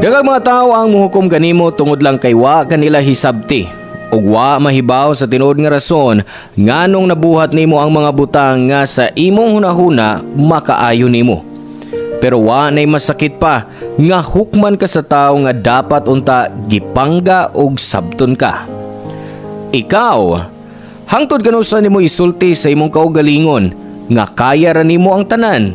Daghang mga tao ang muhukom kanimo tungod lang kay wa kanila hisabti ug wa mahibaw sa tinuod nga rason nganong nabuhat nimo ang mga butang nga sa imong hunahuna makaayo nimo. Pero wa nay masakit pa nga hukman ka sa tao nga dapat unta gipangga ug sabton ka. Ikaw, hangtod kanusa nimo isulti sa imong kaugalingon nga kaya ra nimo ang tanan.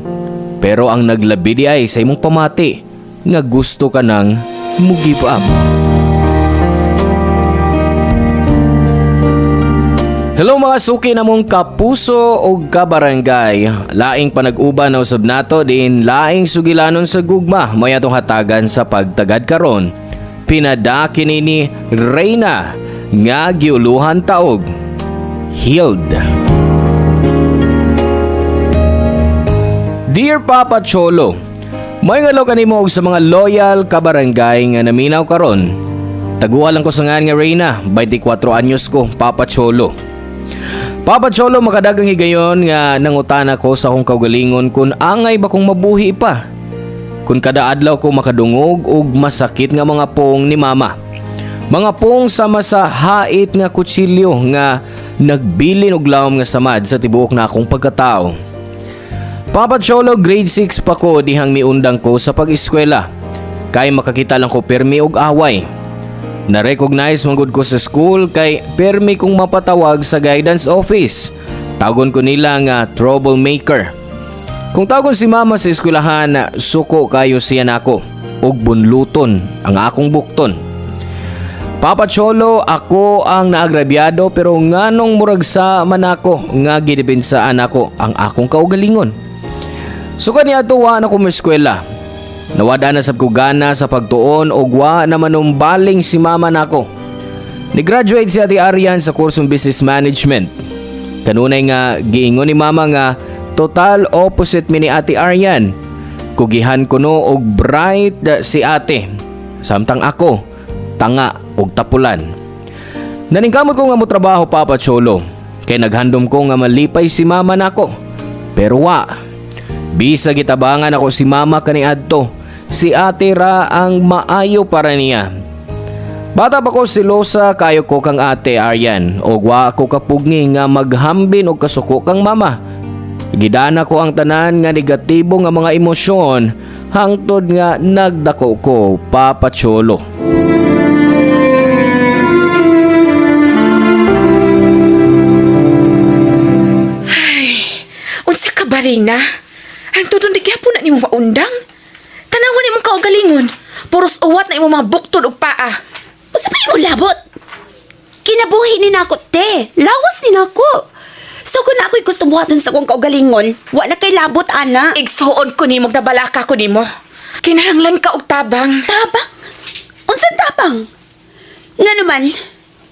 Pero ang naglabi di ay sa imong pamati nga gusto ka nang mu-give up. Hello mga suki namong kapuso o kabarangay. Laing panag-uban na usab nato din laing sugilanon sa gugma may atong hatagan sa pagtagad karon. Pinadaki ni Reyna nga giuluhan taog. Healed. Dear Papa Cholo, may ngalo kanimo og sa mga loyal kabarangay nga naminaw karon. Taguan lang ko sa nga Reyna, 24 anyos ko, Papa Cholo. Papa Cholo, makadagang higayon nga nangutana ko sa akong kaugalingon kung angay ba kong mabuhi pa. Kung kada adlaw ko makadungog og masakit nga mga pong ni mama. Mga pong sama sa hait nga kutsilyo nga nagbilin og lawom nga samad sa tibuok na akong pagkatao. Papa Cholo, grade 6 pa ko dihang miundang ko sa pag-eskwela. Kay makakita lang ko permi og away. Na-recognize manggod ko sa school kay permi kong mapatawag sa guidance office. Tagon ko nila nga troublemaker. Kung tagon si mama sa eskwelahan, suko kayo siya nako og bunluton ang akong bukton. Papa Cholo, ako ang naagrabyado pero nganong murag sa manako nga gidepensahan ako ang akong kaugalingon. Suka niya tuwa na kumiskwela. Nawada na sab ko gana sa pagtuon og wa na manumbaling si mama nako. Ni-graduate si Ate Arian sa kursong Business Management. Kanunay nga giingon ni mama nga total opposite mi ni Ate Arian. Kugihan ko no og bright si ate. Samtang ako tanga og tapulan. Naningkamot ko nga mo trabaho, Papa Cholo. Kay naghandom ko nga malipay si mama nako. Pero wa. Bisa gitabangan ako si mama kaniadto. Si ate ra ang maayo para niya. Bata pa ko silosa kayo ko kang Ate Arian o wa ako kapugni nga maghambin og kasuko kang mama. Gidana ko ang tanan nga negatibo nga mga emosyon hangtod nga nagdako ko, Papa Cholo. Ay, unsa ka ba, Reyna? Ang tudon di gyapon na nimo maundang. Tanawan nimo kaugalingon. Puros uwat na imo mga buktod ug paa. Usa pa imo labot? Kinabuhi ni nako te. Lawas ni nako. So kung ako'y gusto buhaton sa kong kaugalingon, wala kay labot ana. Igsuon ko nimo nabalaka ko nimo. Kinahanglan ka og tabang. Tabang? Unsan tabang? Nga naman,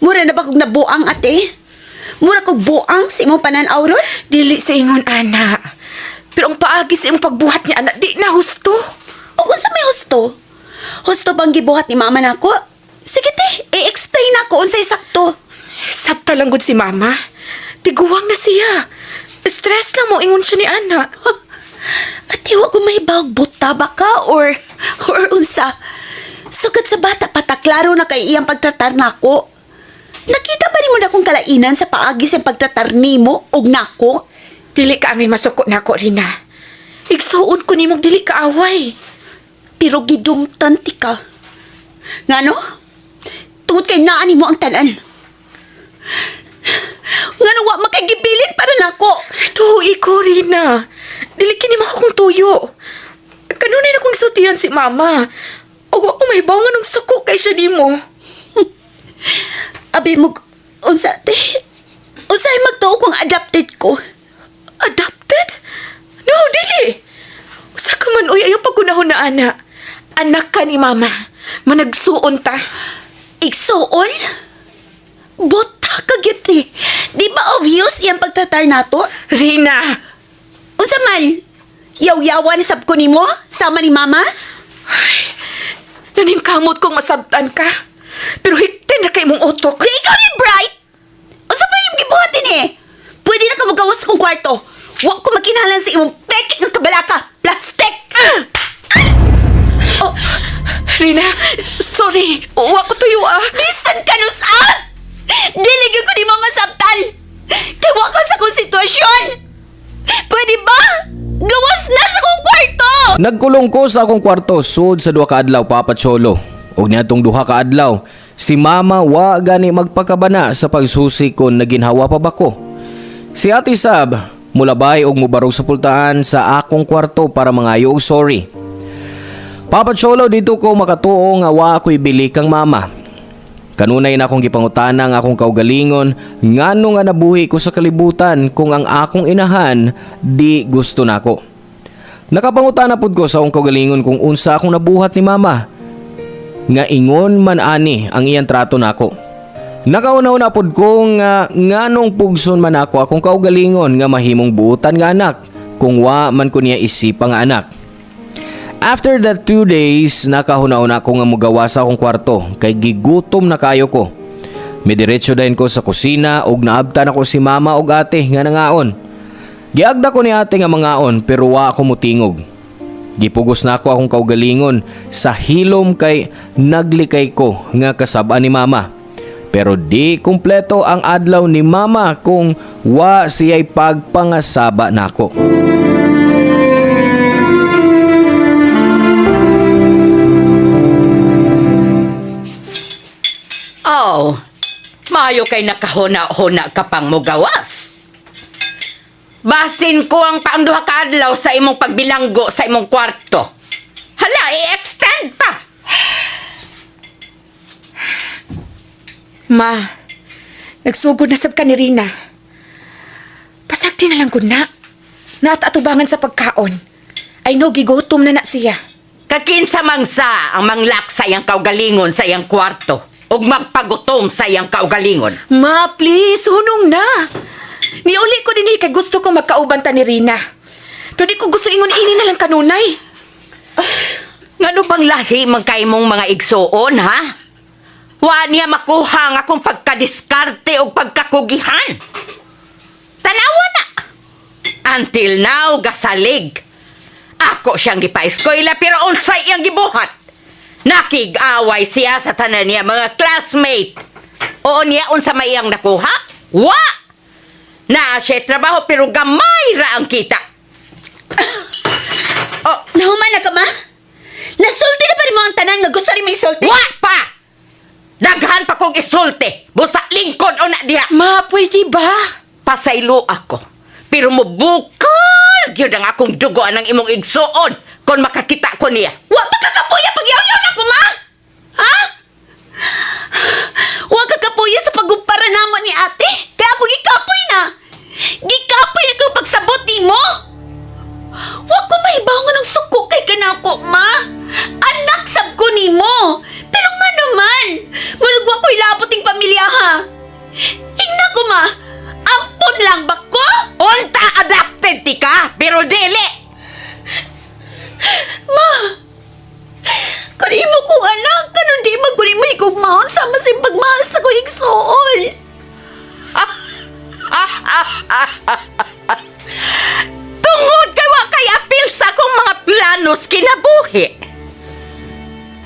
mura na ba kong nabuang ate? Mura kong buang sa imong panan-awron? Dili sa ingon ana. Pero ang paagi sa imong pagbuhat niya ana di na husto. O unsa may husto? Husto bang gibuhat ni mama nako? Sige te, i-explain ako unsay sakto. Sabta lang gud si mama. Tiguwang na siya. Stress na mo ingon siya ni ana. Ate, wa ko may bawag buta ba ka or unsa? Sugad sa bata pataklaro na kay iyang pagtratar nako. Nakita ba nimo na kung kalainan sa paagi sa pagtratar nimo og nako? Dili ka angay masuko nako, Rina. Igsuon ko nimo dili ka away. Pero gidumtan ti ka. Ngano? Tungod kay naa nimo ang tanan. Ngano wa makagibilin para nako? Tuhi ko, Rina. Dili kini mo akong tuyo. Kanunay na kong sutihan si mama. O wa ko may bangan ng suko kay siya nimo. Abi mo, unsa te? Unsay magtuo kung adopted ko? Adopted? No, dili. Usa ka man uy ayaw pagkunahon na ana. Anak ka ni mama. Managsuon ta. Igsuon? Bota ka gyud te. Di ba obvious iyang pagtatar nato? Rina! Unsa man? Yaw-yawan sab ko nimo sama ni mama? Naningkamot kong masabtan ka. Pero hitin na kay mong utok. Di ikaw ni Bright! Unsa pa yung gibuhatin eh? Pwede na ka magawas sa kong kwarto. Wa ko magkinahalan sa imong peke ng kabalaka. Plastic! Rina, sorry. Uwa ko tuyo Bisan ka no sa! Diligyan ko di mo masabtan! Kawa ka sa kong sitwasyon! Pwede ba? Gawas na sa kong kwarto! Nagkulong ko sa akong kwarto sud sa duha ka adlaw, Papa Cholo. Og niadtong duha ka adlaw, si Mama wa gani magpakabana sa pagsusi kon naginhawa pa ba ko. Si Ate Sab mulabay og mubarog sa pultaan sa akong kwarto para mangayo og sorry. Papa Cholo, dito ko makatuo nga wa ako'y bili kang mama. Kanunay na akong gipangutana nga akong kaugalingon ngano nga nabuhi ko sa kalibutan kung ang akong inahan di gusto nako. Nakapangutana pud ko sa akong kaugalingon kung unsa akong nabuhat ni mama. Nga ingon man ani ang iyang trato nako. Nakaunaw pud ko nga nganong pugson man ako akong kaugalingon nga mahimong buutan nga anak kung wa man ko niya isipa nga anak. After that 2 days, nakahuna-una ko nga mugawa sa akong kwarto kay gigutom na kayo ko. Midiretso dahin ko sa kusina og naabtan ako si mama og ate nga nangaon. Giagda ko ni ate nga mangaon pero wa ako mutingog. Gipugos na ako akong kaugalingon sa hilom kay naglikay ko nga kasab-an ni mama. Pero di kumpleto ang adlaw ni mama kung wa siya'y pagpangasaba nako. Oh, maayo kay nakahuna-huna ka pang mugawas. Basin ko ang paangduha ka adlaw sa imong pagbilanggo sa imong kwarto. Hala, i-extend pa. Ma, nagsugod na sab ka ni Rina. Pasagdi na lang gud na. Natatubangan sa pagkaon. I know gigutom na siya. Kakinsa mangsa ang manglak sa iyang kaugalingon sa iyang kwarto ug magpagutom sa iyang kaugalingon. Ma, please, hunong na. Niuli ko din kay gusto ko magkauban ta ni Rina. Pero di ko gusto ingon ini na lang kanunay. Ngano bang lahi man kay mong mga igsuon, ha? Wa niya makuha nga akong pagkadiskarte o pagkakugihan. Tanawa na. Until now, gasalig. Ako siyang gipa-eskwela pero unsay iyang gibuhat. Nakig-away siya sa tanan niya mga classmate. O niya unsa may iyang nakuha? Wa! Naa siya trabaho pero gamay ra ang kita. Oh, nahuman na ka, ma? Nasulti na pa rin mo ang tanan nga gusto rin mo isulti? Wa pa! Daghan pa kong isulti. Busa lingkod o na diha. Ma, pwede ba? Pasaylo ako. Pero mubukal yun ang akong dugoan ng imong igsuon kung makakita ko niya. Wa pa kakapuya pag yaw-yaw na ko, ma? Ha? Wa kakapuya sa pagkumpara namo ni ate? Kaya ako gikapoy na. Gikapoy na ko pagsabot ni mo. Wa ko mahibangon ng suko kay kanako, ma. Anak sab ko ni mo. Pero nga naman, mulugwa ko ilapoting pamilya, ha? Igna ko, ma. Ampon lang ba ko? Unta adapted ti ka, pero dili. Ma! Kanimo kong anak, kanon di man kunin mo higugmaon sa masing pagmahal sa ko igsuol. Tungod kay wa kay apil sa akong mga planos kinabuhi.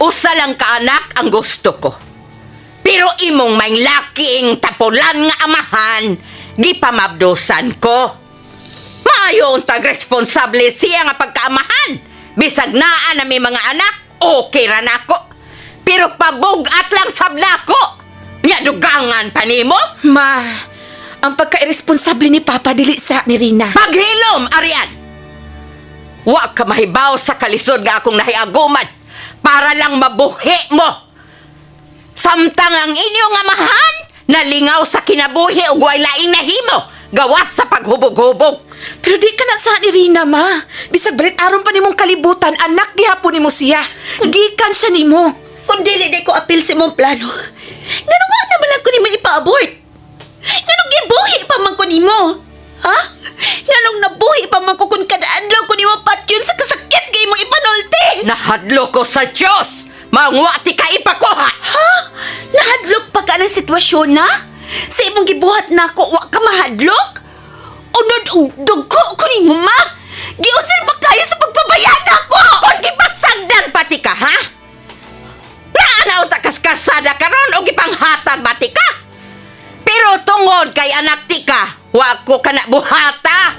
Usa lang ka anak ang gusto ko. Pero imong may laking tapulan nga amahan, gipamabdosan ko. Maayo untag responsable siya nga pagkaamahan. Bisag naa na may mga anak, okay ra nako. Pero pabugat lang sab nako. Nya dugangan pa nimo? Ma, ang pagka-irresponsable ni Papa dili sa ni Rina. Paghilom, Arian! Wa ka mahibaw sa kalisod nga akong nahiaguman para lang mabuhi mo. Samtang ang inyong amahan nalingaw sa kinabuhi ug way laing nahimo gawas sa paghubog-hubog. Pero di ka na sa ni Rina, ma. Bisag balit aron pa nimong kalibutan, anak gihapon nimo siya. Gikan siya nimo. Kung dili di ko apil sa imong plano, ngano nga na balag ko ni mo ipa-abort? Nganong gibuhi pa man ko nimo? Ha? Nganong nabuhi pa man ko kung kada adlaw ko nimo patyon sa kasakit kay imong ipanulti? Nahadlo ko sa Diyos! Mangwa ti ka ipakuha! Ha? Nahadlok pa ka ng sitwasyon na? Sa imong gibuhat na ako, wa ka mahadlok? Unod og dugo ko ni mo, ma? Giusin mo kayo sa pagpabayaan ako! Kung gipasagdan pati ka, ha? kay anak ti ka, wa ko ka na buhata.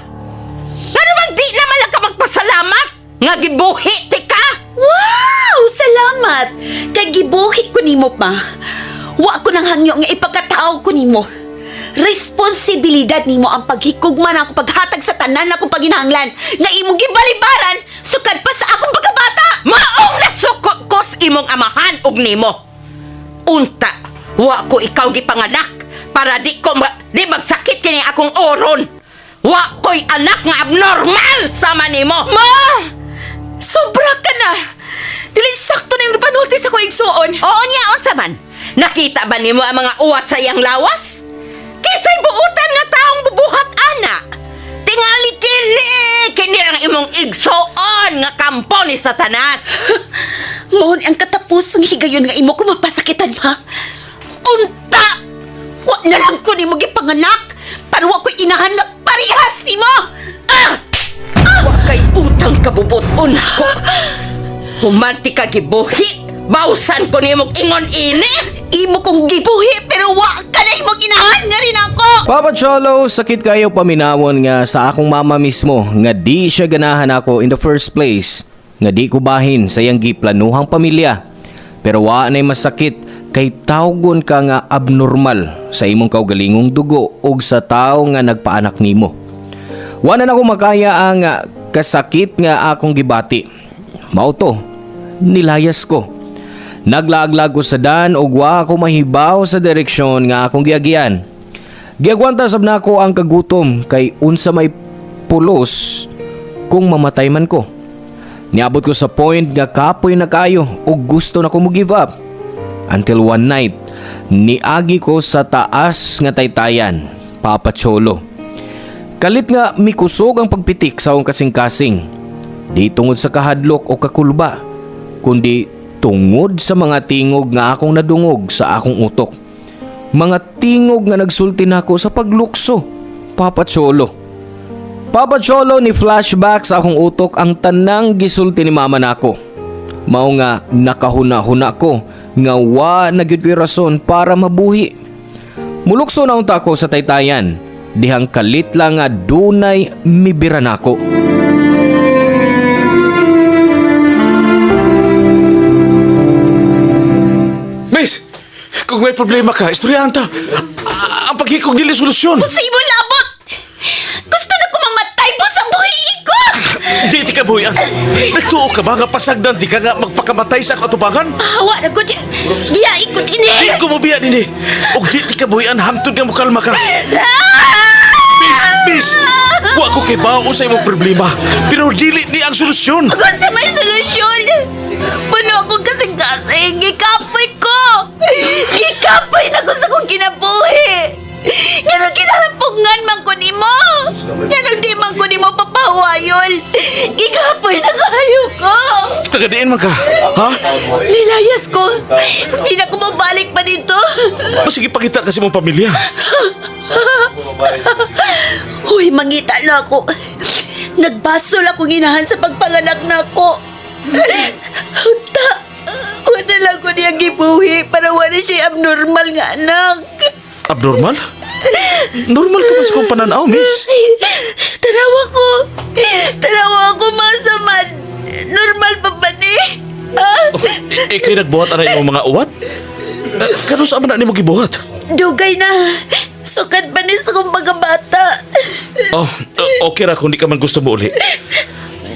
Nga naman di naman lang ka magpasalamat, nga gibuhi ti ka. Wow! Salamat! Kay gibuhi ko nimo pa. Wa ko nang hangyo nga ipagkatao ko nimo. Responsibilidad nimo ang paghikugman ako paghatag sa tanan akong paginahanglan nga imong gibalibaran sukad pa sa akong pagkabata. Maong nasukos imong amahan og nimo. Unta, wa ko ikaw gipanganak para di magsakit kini akong oron. Wa ko'y anak nga abnormal sama nimo. Ma! Sobra ka na! Dili sakto na yung panulti sa kong igsuon. Oo niya, unsa man? Nakita ba nimo ang mga uwat sa iyang lawas? Kisay buutan nga taong bubuhat ana. Tingali kini ang imong igsuon nga kampo ni Satanas. Mohon ang katapusang higayon nga imo ko mapasakitan ma. Unta! Wa na lang ko nimo gipanganak para wa ko inahan nga parihas nimo. Wa kay utang kabubuton ko. Humanti ka gibuhi. Bausan ko nimong ingon ini. Imo kong gibuhi pero wa ka na imong inahan nga rin ako. Papa Cholo, sakit kayo paminawon nga sa akong mama mismo nga di siya ganahan ako in the first place. Nga di ko bahin sa iyang giplanuhang pamilya. Pero wa na'y masakit kay tawgon ka nga abnormal sa imong kaugalingong dugo ug sa tao nga nagpaanak nimo. Wa na ako makaya ang kasakit nga akong gibati. Mao to, nilayas ko. Naglaaglag ko sa dan ug wa ako mahibaw sa direksyon nga akong giagian. Giagwanta sab nako ang kagutom kay unsa may pulos kung mamatay man ko. Niabot ko sa point nga kapoy na kayo ug gusto na ko mo give up. Until one night, niagi ko sa taas nga taytayan, Papa Cholo. Kalit nga mikusog ang pagpitik sa akong kasing-kasing. Di tungod sa kahadlok o kakulba, kundi tungod sa mga tingog nga akong nadungog sa akong utok. Mga tingog nga nagsulti nako sa paglukso, Papa Cholo. Papa Cholo, ni flashback sa akong utok ang tanang gisulti ni mama nako. Mao nga nakahuna-huna ko nga wa na gyud ko'y rason para mabuhi. Mulukso na unta ko sa taytayan, dihang kalit lang nga dunay mibira nako. Miss, kung may problema ka, istoryahan ta. Ang paghikog dili solusyon. Sa imo labot! Gusto na ko mamatay po sa buhi ko! Di ti ka buhian. Nagtuo ka ba nga pasagdan di ka nga magpakamatay sa katubangan? Hawa na ko di. Biyai ko din Di eh! ko mabiya din eh. Og di ti ka buhian, hamtod nga mukalma ka. Miss, wa ko kay bao sa imong problema. Pero dili ni ang solusyon. Kung sa may solusyon, puno akong kasing-kasing, gikapoy ko! Gikapoy na ko sa kong kinabuhi! Nga kinahampungan man ko ni mo! Nga di man ko ni mo papahawayol! Gikapoy na kayo ko! Tagadiin man ka, ha? Nilayas ko! Hindi na ko mabalik pa dito! O sige, pakita kasi mong pamilya. Uy, mangita na ako! Nagbasol akong inahan sa pagpanganak na ako! Hunta! Wala lang ko niyang gibuhi para wala siya abnormal nga anak! Abnormal? Normal ka man sa kong pananaw, miss. Tanawa ko masamad! Normal pa ba ni? Ikay nagbuhat na yung mga uwat? Kano saan man na mo gibuhat? Dugay na! Sukad pa ni sa kong pagkabata! Oh, okay ra kung di ka man gusto mo uli.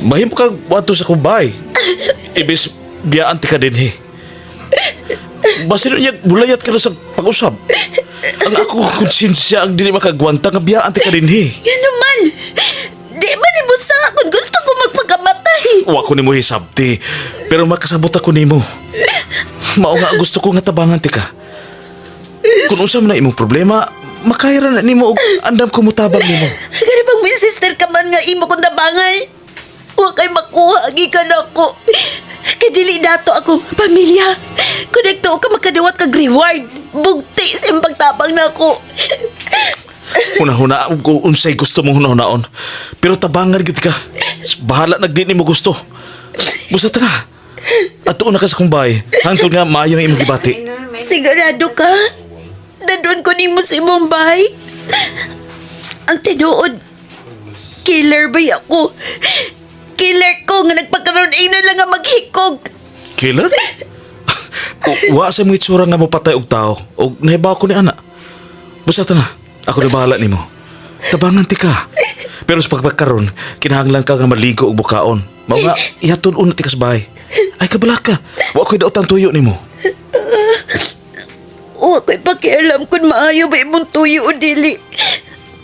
Mahim ka wato sa kumbay. Ibis, biyaan ti ka din he. Basin niya, bulayat ka na sa pag-usap. Ang ako konsensya ang dili makagwanta nga biyaan ti ka din he. Yan naman! Di ba ni Busa kung gusto ko magpagamatay? Wa ko ni mo hisabti, pero makasabot ako ni mo. Mao nga gusto ko nga tabangan ti ka. Kung unsa man na imong problema, makayra na nimo og andam ko mutabang nimo. Gani bang may sister ka man nga imo kong tabangay? Huwag kay makuha, gikan ako. Kay dili dato ako pamilya. Konekto ka makadawat kag reward. Bugti sa iyong pagtabang na ako. Huna-huna ko unsay gusto mong huna-hunaon. Pero tabangan gid ka. Bahala nagdi nimo gusto. Busa ta na. Ato na ka sa kumbay. Hangtod nga maayo ang imong gibati. Sigurado ka? Dadon ko nimo sa imong bahay? Ang tinuod, killer ba ako? Killer ko nga nagpagkaroon ina lang nga maghikog. Killer? Wa sa mga itsura nga mo patay og tao. O nahibaw ko ni ana. Basta na, ako na bahala nimo. Tabangan ti ka. Pero sa pagpagkaroon, kinahanglan ka nga maligo og bukaon. Mao nga, ihatod una ti ka sa bahay. Ay kabala ka. Wa ko'y daotang tuyo nimo. O ako'y pakialam kung maayo ba imong tuyo o dili.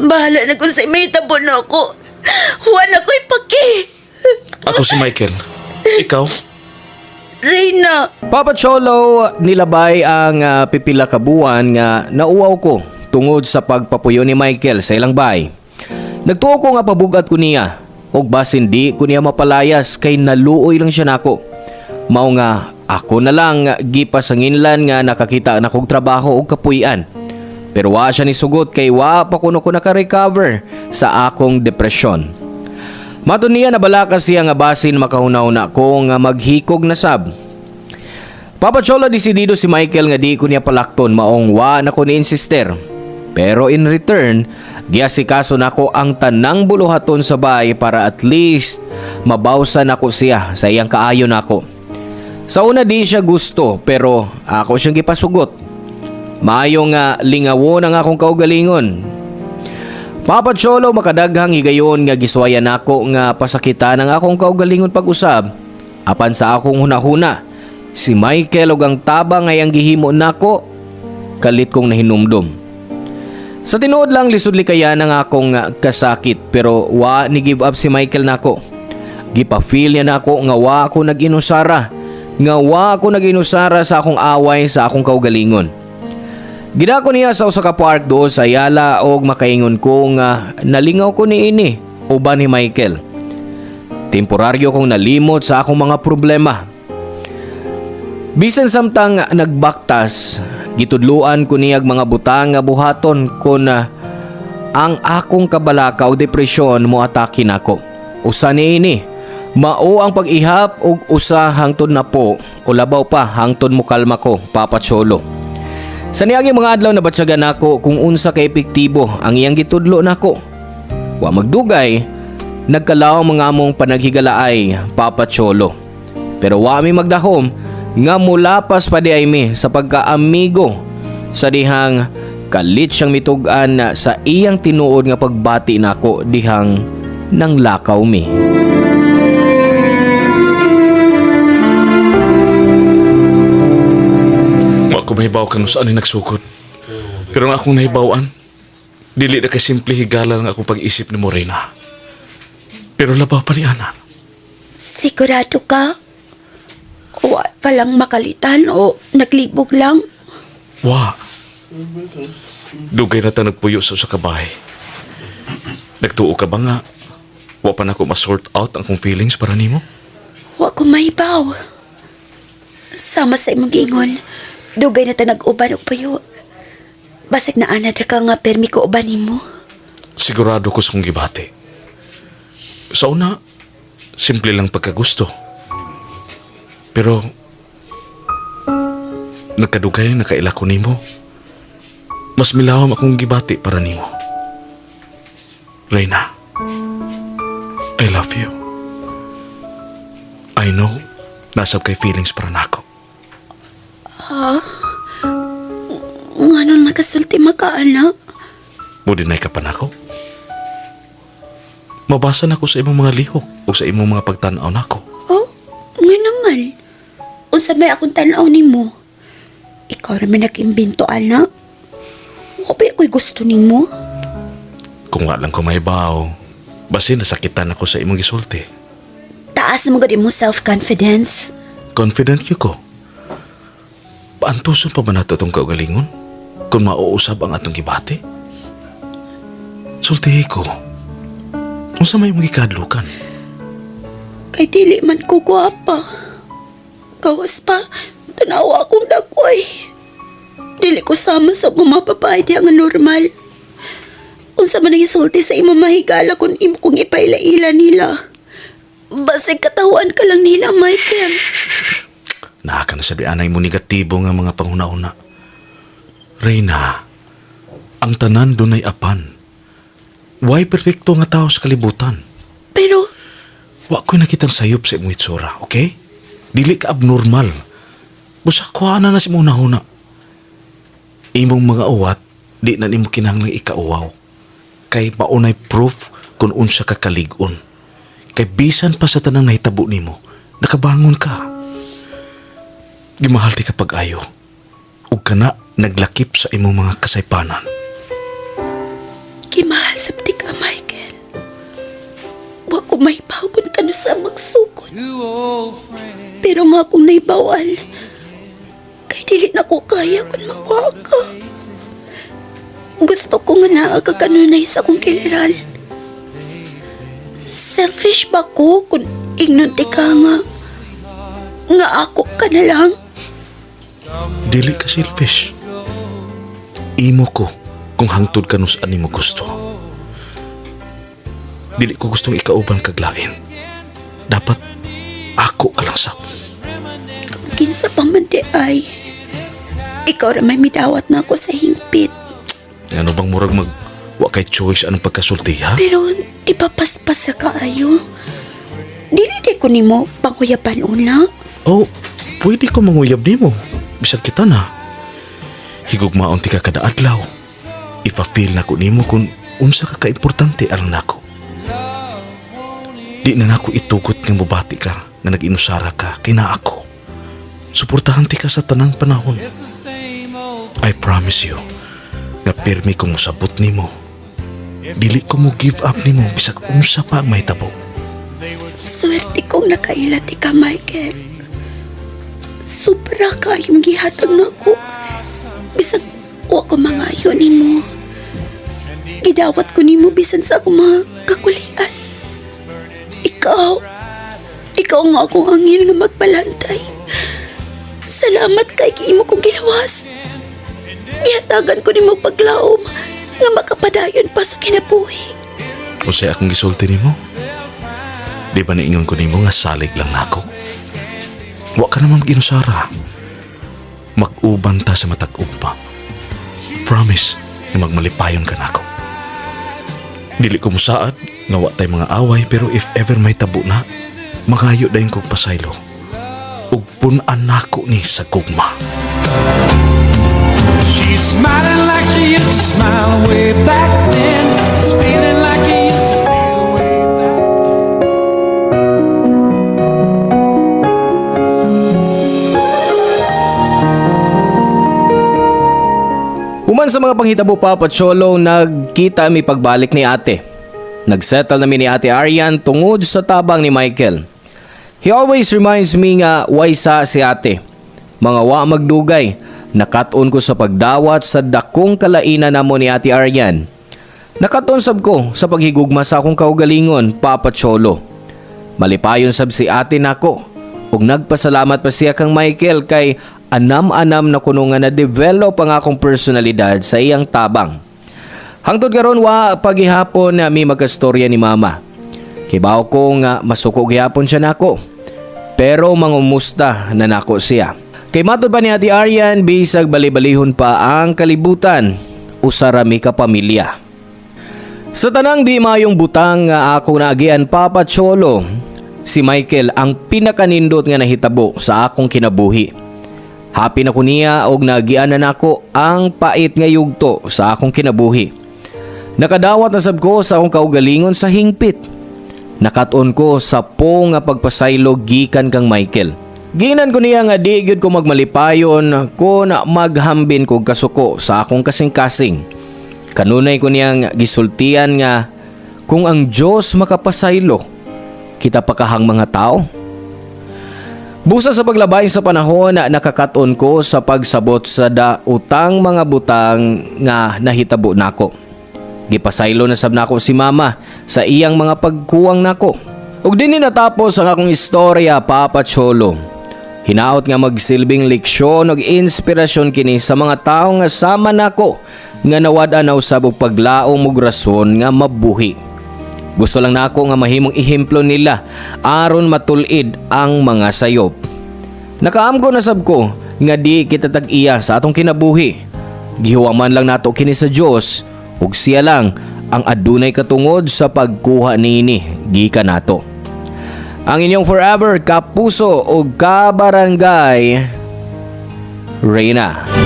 Bahala na kung sa may tabon ako. Wala ko'y paki. Ako si Michael. Ikaw? Reyna, Papa Cholo, nilabay ang pipila ka buwan nga nauwaw ko tungod sa pagpapuyo ni Michael sa ilang bay. Nagtuo ko nga pabugat ko niya og basin di ko niya mapalayas kay naluoy lang siya nako. Mao nga ako na lang gipasanginlan nga nakakita na kog trabaho og kapuy-an. Pero wa siya ni sugot kay wa pa kuno ko naka-recover sa akong depresyon. Mato niya nabalaka siya nga basin makahunaw na ko nga maghikog na sab. Papa Cholo, desidido si Michael nga di ko niya palakton maong wa na ko ni insister. Pero in return, giasikaso nako ang tanang buluhaton sa bay para at least mabawsan nako siya sa iyang kaayo nako. Sa una di siya gusto pero ako siyang gipasugot. Maayo nga lingawon ang akong kaugalingon. Papa Cholo, makadaghang higayon nga giswayan nako nga pasakitan ang akong kaugalingon pag-usab. Apan sa akong hunahuna, si Michael og ang tabang nga iyang gihimo nako, kalit kong nahinumdum. Sa tinuod lang lisod likayan ang akong kasakit pero wa ni give up si Michael nako. Gipa-feel niya nako nga wa ako nag-inusara, nga wa ako nag-inusara sa akong away sa akong kaugalingon. Gidako niya sa usa ka park doon sa Ayala og makaingon ko nga nalingaw ko ni ini uban ni Michael. Temporaryo kong nalimot sa akong mga problema. Bisan samtang nagbaktas, gitudluan ko niyag mga butang nga buhaton kun ang akong kabalaka o depresyon mo atake nako. Usa ni ini, mao ang pag-ihap og usa hangtod na po o labaw pa hangtod mo kalma ko, Papa Cholo. Sa niaging mga adlaw nabatyagan nako kung unsa ka epektibo ang iyang gitudlo nako. Wa magdugay, nagkalaw mga among panaghigalaay, Papa Cholo. Pero wa mi magdahom nga mulapas pa di ay mi sa pagkaamigo sa dihang kalit siyang mitug-an sa iyang tinuod nga pagbati nako dihang nang lakaw mi. Ako mahibaw ka no saan ay nagsukot. Pero ang akong nahibawan, dili na kasimple higala ng akong pag-isip ni Morena. Pero labaw pa ni Ana. sigurado ka? O ka lang makalitan o naglibog lang? Wa. Dugay na ta nagpuyo sa kabahay. Nagtuo ka ba nga? Wa pa na ako ma-sort out ang kong feelings para nimo? Wa ko mahibaw. Sama sa imong gingon, dugay na ta nag-uban og payo. Basig na ana ka nga permi ko uban nimo. Sigurado ko sa kong gibati. Sa una, simple lang pagkagusto. Pero, nagkadugay na kaila ko nimo. Mas milawam akong gibati para nimo. Reyna, I love you. I know, nasab kay feelings para nako. Ngano nakasulti makaana? Mudinay ka pa nako. Mabasa na ko sa imong mga lihok o sa imong mga pagtanaw nako. Oh, nga naman. Unsa may akong tanaw nimo? Ikaw raman nag-imbento, ana. Wapay ako'y gusto nimo. Kung nga lang ko mahibaw, basi nasakitan ako sa imong gisulti. Taas mo gud imong self-confidence. Confident yun ko. Paantuson pa ba nato itong kaugalingon? Kung mauusab ang atong gibati? Sultihi ko. Kung sa may mga ikadlukan. Kay dili man ko guwapa. Gawas pa, tanawa akong dakway. Dili ko sama sa mga babae di ang normal. Unsa man ang isulti sa imo mahigala kung imo kong ipailaila nila. Basig katawan ka lang nila, Michael. Naka na sabi anay mo negatibo nga mga panghuna-una. Reyna, Ang tanan dunay apan. Why perfecto nga tao sa kalibutan? Pero, Wa ko'y nakitang sayop sa imong itsura, okay? Dili ka abnormal. Busa ko na si mong nahuna. Imong mga uwat, di na nimo kinahanglang ikauwaw. Kay maunay proof kung unsa ka kalig-on. Kay bisan pa sa tanang nahitabo nimo, nakabangon ka. Gimahal ti ka pag-ayo. Ug kana naglakip sa imong mga kasaypanan. kimahal sa ka, Michael. Wa ko may kung kano sa magsukod. Pero nga kung naibawal, kay dili na ko kaya kung mawa ka. Gusto ko nga naa ka kanunay sa akong kiliral. Selfish ba ko kung ignunti ka nga ako ka na lang? Dili ka selfish. Imo ko kung hangtod ka nus ani mo gusto. Dili ko gustong ikauban kaglain. Dapat ako ka lang sa. Kinsa pa man di ay, ikaw ra may midawat na ako sa hingpit. Ano bang murag wa kay choice anong pagkasulti, ha? Pero ipapaspas ra kaayo. Dili di ko nimo panguyapan una. Oh, pwede ko manguyab nimo. Bisag kita na. Higugmaon ti ka kada adlaw. Ipa-feel na ko nimo kung unsa ka kaimportante alang nako. Di na nako itugot nga mubati ka nga nag-inusara ka kay na ako. Suportahan ti ka sa tanang panahon. I promise you nga pirmi kong musabot nimo. Dili ko mo give up nimo bisag unsa pa ang mahitabo. Swerte kong nakailati ka, Michael. Sobra kayong gihatag na ko. Bisag wa ko mangayo nimo. Gidawat ko nimo bisan sa akong mga kakulian. Ikaw nga akong angil nga magbalantay. Salamat kay kiimo kong gilawas. Ihatagan ko nimo paglaom nga makapadayon pa sa kinabuhi. Kung say akong gisulti nimo, di ba naingon ko nimo nga salig lang nako? Wa ka naman ginusara. Mag-uban ta sa matag ugma. Promise na magmalipayon ka nako. Dili ko musaad nga wa tay mga away pero if ever may tabo na, magayo dayon kog pasaylo. Ug pun-an nako ni sa gugma. She's smiling like she used to smile way back then. It's feeling like you used to feel way back. Human sa mga panghitabo pa Cholo, nagkita mi pagbalik ni ate. Nagsettle na mi ni ate Arian tungod sa tabang ni Michael. He always reminds me nga waysa si ate. Mga wa magdugay, nakat-on ko sa pagdawat sa dakong kalainan namo ni ate Arian. Nakat-on sab ko sa paghigugma sa akong kaugalingon, Papa Cholo. Malipayon sab si ate nako. Ug nagpasalamat pa siya kang Michael kay anam-anam na kuno nga na-develop ang akong personalidad sa iyang tabang. Hangtod karon wa paghihapon na mi magkastorya ni mama. Kibaw ko nga masuko gihapon siya nako. Pero mangumusta na nako siya. Kay matod pa ni Ate Arian, bisag bali-balihon pa ang kalibutan, usarami ka pamilya. Sa tanang di mayong butang nga ako naagian Papa Cholo, si Michael ang pinakanindot nga nahitabo sa akong kinabuhi. Happy na ko niya og naagian na nako ang pait nga yugto sa akong kinabuhi. Nakadawat na sab ko sa akong kaugalingon sa hingpit. Nakat-on ko sa po nga pagpasaylo gikan kang Michael. Ginan ko niya nga di gyud ko magmalipayon kung maghambin ko kasuko sa akong kasing-kasing. Kanunay ko niyang gisultian nga kung ang Diyos makapasaylo, kita pa kahang mga tao. Busa sa paglabay sa panahon na nakakaton ko sa pagsabot sa dautang mga butang nga nahitabo nako. Gipasaylo na sab nako si mama sa iyang mga pagkuwang nako. Ug dinhi natapos ang akong istorya, Papa Cholo. Hinaot nga magsilbing leksyon ug inspirasyon kini sa mga tawo nga sama nako nga nawad-an na usab og paglaom ug rason nga mabuhi. Gusto lang nako nga mahimong ehemplo nila aron matulid ang mga sayop. Nakaamgo na sab ko nga di kita tag-iya sa atong kinabuhi. Gihuwaman lang nato kini sa Dios ug siya lang ang adunay katungod sa pagkuha nini gikan nato. Ang inyong forever kapuso ug kabarangay, Reyna.